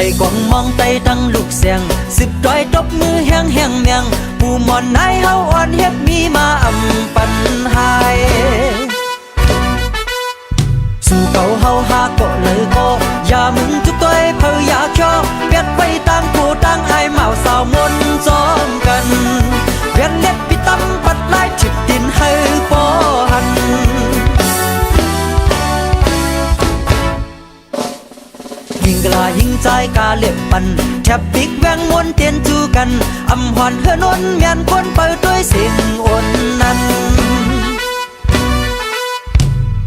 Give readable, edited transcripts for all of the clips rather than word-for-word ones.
ให้กวางมองไตตั้งลูกเสียงสิบร้อยตบมือแห้งแห้งเมียงผู้มอนนายเฮาอ่อนเฮ็ดมีมาปันหายสู่เก่าเฮาหาก็เลยก็อย่ามึงทุกตัวเพออย่าเคี้ยวเวียดไปตามผู้ตั้งไอ้เมาสาวมนจอมกันเวียนเล็ดปิตำปัดไล่ฉิบดินให้ปอหันยิงกลายิงใจกาเล็บปันแทบปิกแวงมวนเตียนจูกันอำหอนเฮือนนเมียนคนเปิดด้วยเสียงอ่อนนั้น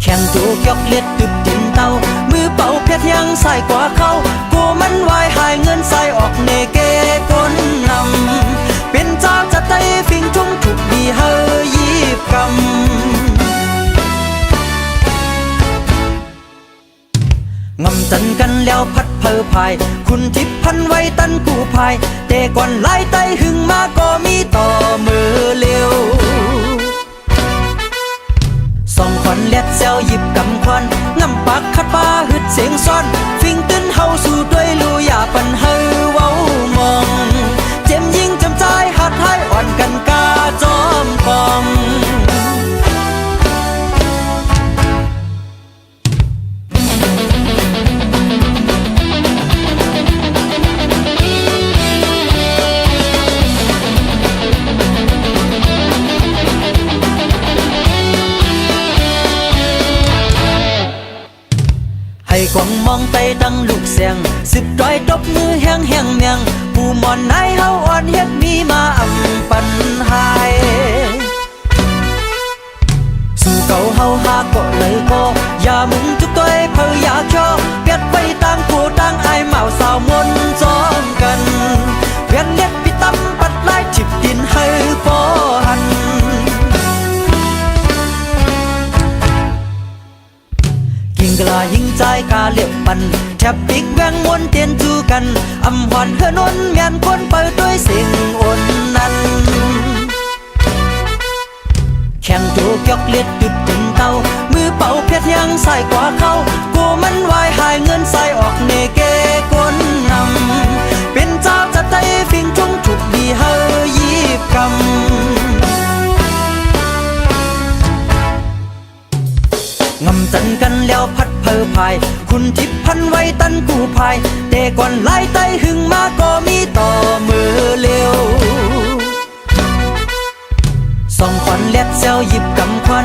แข่งจูกยกเล็ดตึบดินเต้ามือเป่าเพชรยังใส่กว่าเขากูมันวายหายเงินใส่ออกเนเกคนนำเป็นเจ้าจะไต้ฟิงทุ่งถูกดีเฮยีบกำงำจันกันแล้วพัดเพอพายคุณทิพย์พันไว้ตันกูพายแต่ก่อนไล่ไตหึงมาก็มีต่อมือเร็วสองควันเล็ดเซลหยิบกำควันงำปากคัดป้าหึดเสียงซ้อนฟิงตื้นเฮาสู่ด้วยลูอย่าปันเฮาเว้ามองเจ็มยิงจำใจหัดให้อ่อนกันกาจอมกองให้กวางมองไตตั้งลูกเสียงสิบร้อยตบมือแห้งแห้งเมียงผู้มอนนายเฮาอ่อนเฮ็ดมีมาปันหายสู่เก่าเฮาหาก็เลยก็อย่ามึงทุกตัวเพออย่าเคี้ยวเปียดไปตามผู้ตั้งไอ้เมาสาวมนจอมกันเวียนเล็ดปิตำปัดไล่ฉิบดินให้ปอหันยิงกลายิงใจกาเล็บปันแทบปิกแวงมวนเตียนจูกันอำหอนเฮือนนเมียนคนเปิดด้วยเสียงอ่อนนั้นแข่งจูกยกเล็ดตึบถึงเต้ามือเป่าเพชรยังใส่กว่าเขากูมันวายหายเงินใส่ออกเนเกคนนำเป็นเจ้าจะไต้ฟิงทุ่งถูกดีเฮยีบกำงำจันกันแล้วพัดเพอพายคุณทิพย์พันไว้ตันกูพายแต่ก่อนไล่ไตหึงมาก็มีต่อมือเร็วสองควันเล็ดเซลหยิบกำควัน